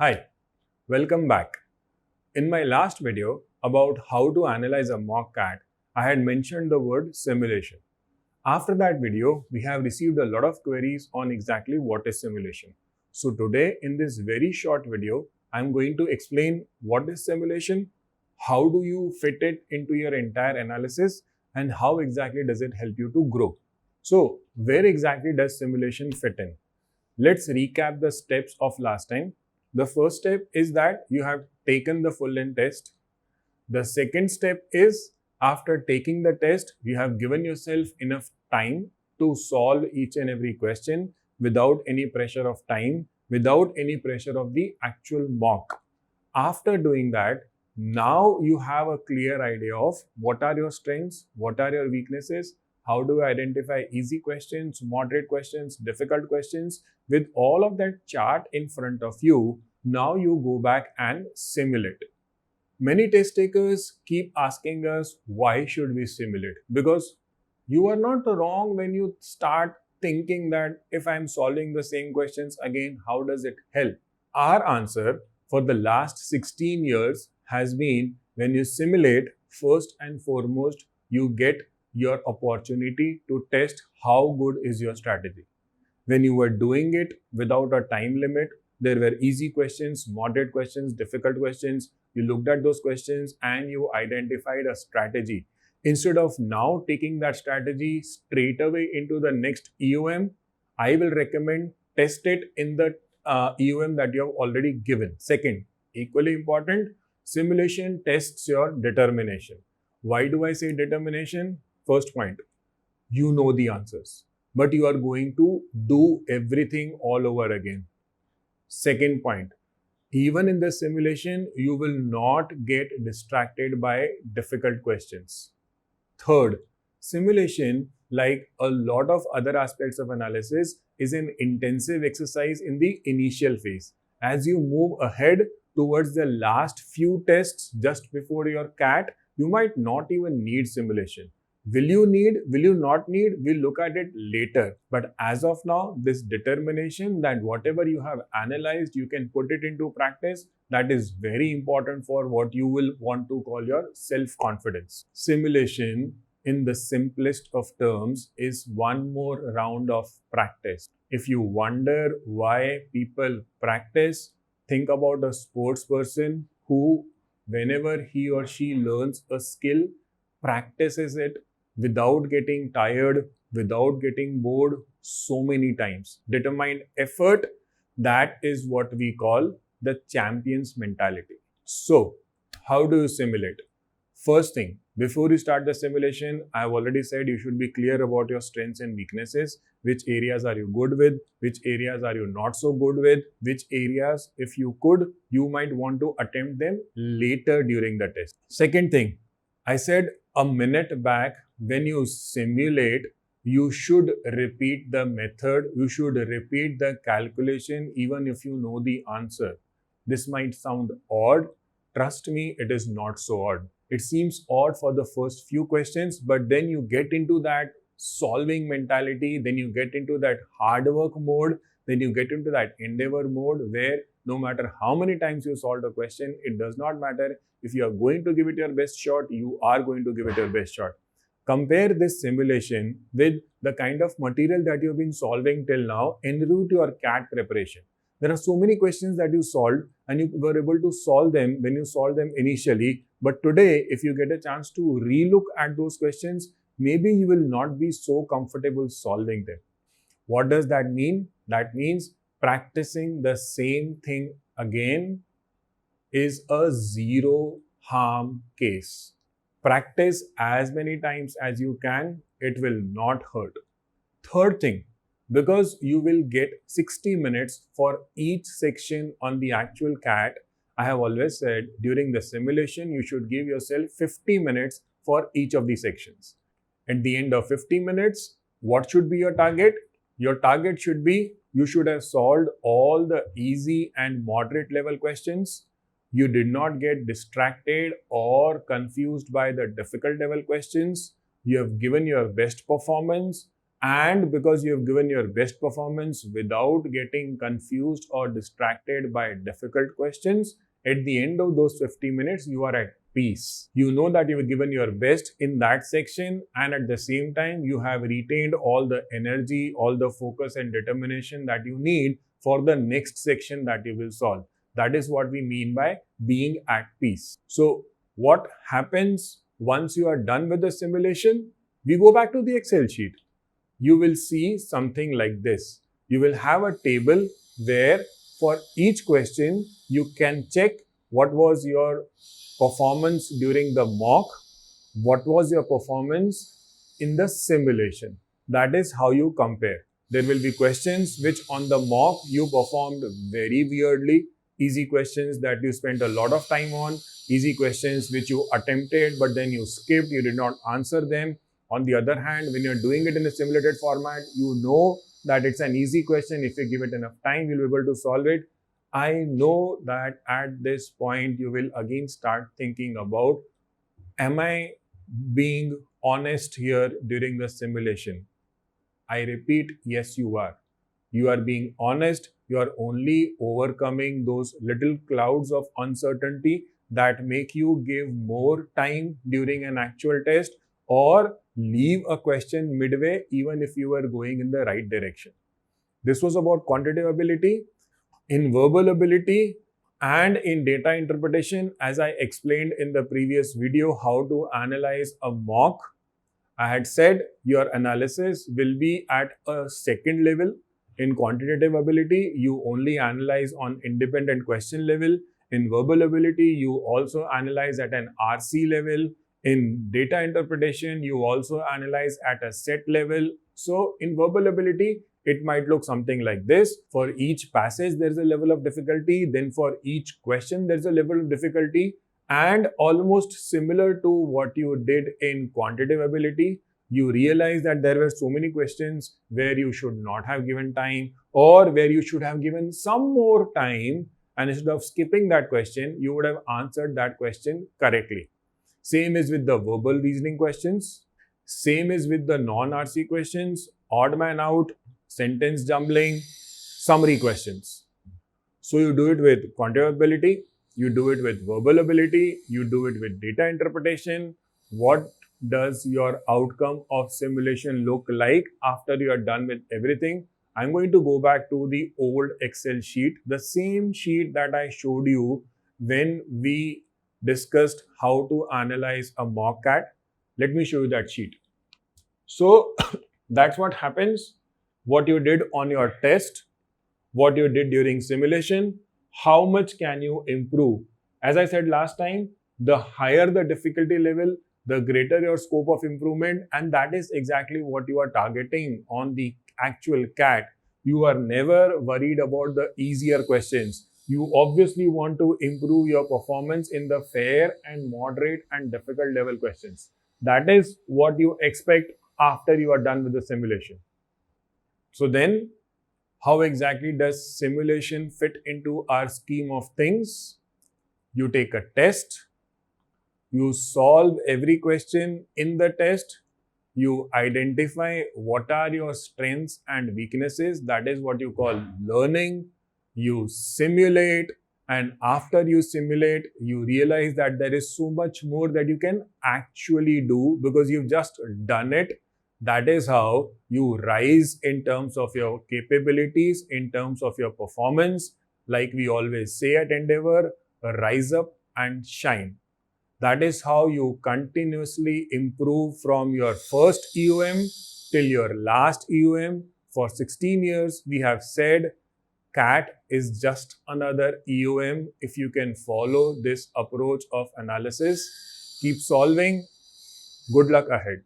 Hi, welcome back. In my last video about how to analyze a mock CAT, I had mentioned the word simulation. After that video, we have received a lot of queries on exactly what is simulation. So today in this very short video, I'm going to explain what is simulation, how do you fit it into your entire analysis, and how exactly does it help you to grow. So where exactly does simulation fit in? Let's recap the steps of last time. The first step is that you have taken the full length test. The second step is after taking the test, you have given yourself enough time to solve each and every question without any pressure of time, without any pressure of the actual mock. After doing that, now you have a clear idea of what are your strengths, what are your weaknesses, how do you identify easy questions, moderate questions, difficult questions. With all of that chart in front of you, now you go back and simulate. Many test takers keep asking us, why should we simulate? Because you are not wrong when you start thinking that if I'm solving the same questions again, how does it help? Our answer for the last 16 years has been when you simulate, first and foremost, you get your opportunity to test how good is your strategy. When you were doing it without a time limit, there were easy questions, moderate questions, difficult questions. You looked at those questions and you identified a strategy. Instead of now taking that strategy straight away into the next EOM, I will recommend test it in the EOM that you have already given. Second, equally important, simulation tests your determination. Why do I say determination? First point, you know the answers, but you are going to do everything all over again. Second point, even in the simulation, you will not get distracted by difficult questions. Third, simulation, like a lot of other aspects of analysis, is an intensive exercise in the initial phase. As you move ahead towards the last few tests just before your CAT, you might not even need simulation. Will you not need? We'll look at it later. But as of now, this determination that whatever you have analyzed, you can put it into practice, that is very important for what you will want to call your self-confidence. Simulation, in the simplest of terms, is one more round of practice. If you wonder why people practice, think about a sports person who, whenever he or she learns a skill, practices it without getting tired, without getting bored so many times. Determined effort, that is what we call the champion's mentality. So, how do you simulate? First thing, before you start the simulation, I have already said you should be clear about your strengths and weaknesses. Which areas are you good with? Which areas are you not so good with? Which areas, if you could, you might want to attempt them later during the test. Second thing, I said a minute back, when you simulate, you should repeat the method, you should repeat the calculation even if you know the answer. This might sound odd. Trust me, it is not so odd. It seems odd for the first few questions, but then you get into that solving mentality, then you get into that hard work mode, then you get into that endeavor mode where no matter how many times you solve a question, it does not matter. If you are going to give it your best shot, you are going to give it your best shot. Compare this simulation with the kind of material that you have been solving till now en route to your CAT preparation. There are so many questions that you solved and you were able to solve them when you solved them initially. But today, if you get a chance to relook at those questions, maybe you will not be so comfortable solving them. What does that mean? That means practicing the same thing again is a zero harm case. Practice as many times as you can, it will not hurt. Third thing, because you will get 60 minutes for each section on the actual CAT, I have always said during the simulation, you should give yourself 50 minutes for each of the sections. At the end of 50 minutes, what should be your target? Your target should be you should have solved all the easy and moderate level questions. You did not get distracted or confused by the difficult level questions. You have given your best performance and because you have given your best performance without getting confused or distracted by difficult questions, at the end of those 50 minutes, you are at peace. You know that you have given your best in that section, and at the same time, you have retained all the energy, all the focus and determination that you need for the next section that you will solve. That is what we mean by being at peace. So, what happens once you are done with the simulation? We go back to the Excel sheet. You will see something like this. You will have a table where for each question you can check what was your performance during the mock, what was your performance in the simulation. That is how you compare. There will be questions which on the mock you performed very weirdly, easy questions that you spent a lot of time on, easy questions which you attempted but then you skipped, you did not answer them. On the other hand, when you're doing it in a simulated format, you know that it's an easy question. If you give it enough time, you'll be able to solve it. I know that at this point, you will again start thinking about, am I being honest here during the simulation? I repeat, yes, you are. You are being honest. You are only overcoming those little clouds of uncertainty that make you give more time during an actual test or leave a question midway even if you were going in the right direction. This was about quantitative ability. In verbal ability and in data interpretation, as I explained in the previous video, how to analyze a mock, I had said your analysis will be at a second level. In quantitative ability, you only analyze on independent question level. In verbal ability, you also analyze at an RC level. In data interpretation, you also analyze at a set level. So in verbal ability, it might look something like this. For each passage, there's a level of difficulty. Then for each question, there's a level of difficulty. And almost similar to what you did in quantitative ability, you realize that there were so many questions where you should not have given time or where you should have given some more time, and instead of skipping that question, you would have answered that question correctly. Same is with the verbal reasoning questions. Same is with the non-RC questions, odd man out, sentence jumbling, summary questions. So you do it with quantitative ability, you do it with verbal ability, you do it with data interpretation. What does your outcome of simulation look like after you are done with everything? I'm going to go back to the old Excel sheet, the same sheet that I showed you when we discussed how to analyze a mock CAT. Let me show you that sheet. So that's what happens, what you did on your test, what you did during simulation, how much can you improve. As I said last time, the higher the difficulty level, the greater your scope of improvement, and that is exactly what you are targeting on the actual CAT. You are never worried about the easier questions. You obviously want to improve your performance in the fair and moderate and difficult level questions. That is what you expect after you are done with the simulation. So then, how exactly does simulation fit into our scheme of things? You take a test, you solve every question in the test, you identify what are your strengths and weaknesses, that is what you call learning, you simulate, and after you simulate, you realize that there is so much more that you can actually do because you've just done it. That is how you rise in terms of your capabilities, in terms of your performance. Like we always say at Endeavor, rise up and shine. That is how you continuously improve from your first EOM till your last EOM. For 16 years, we have said CAT is just another EOM. If you can follow this approach of analysis, keep solving. Good luck ahead.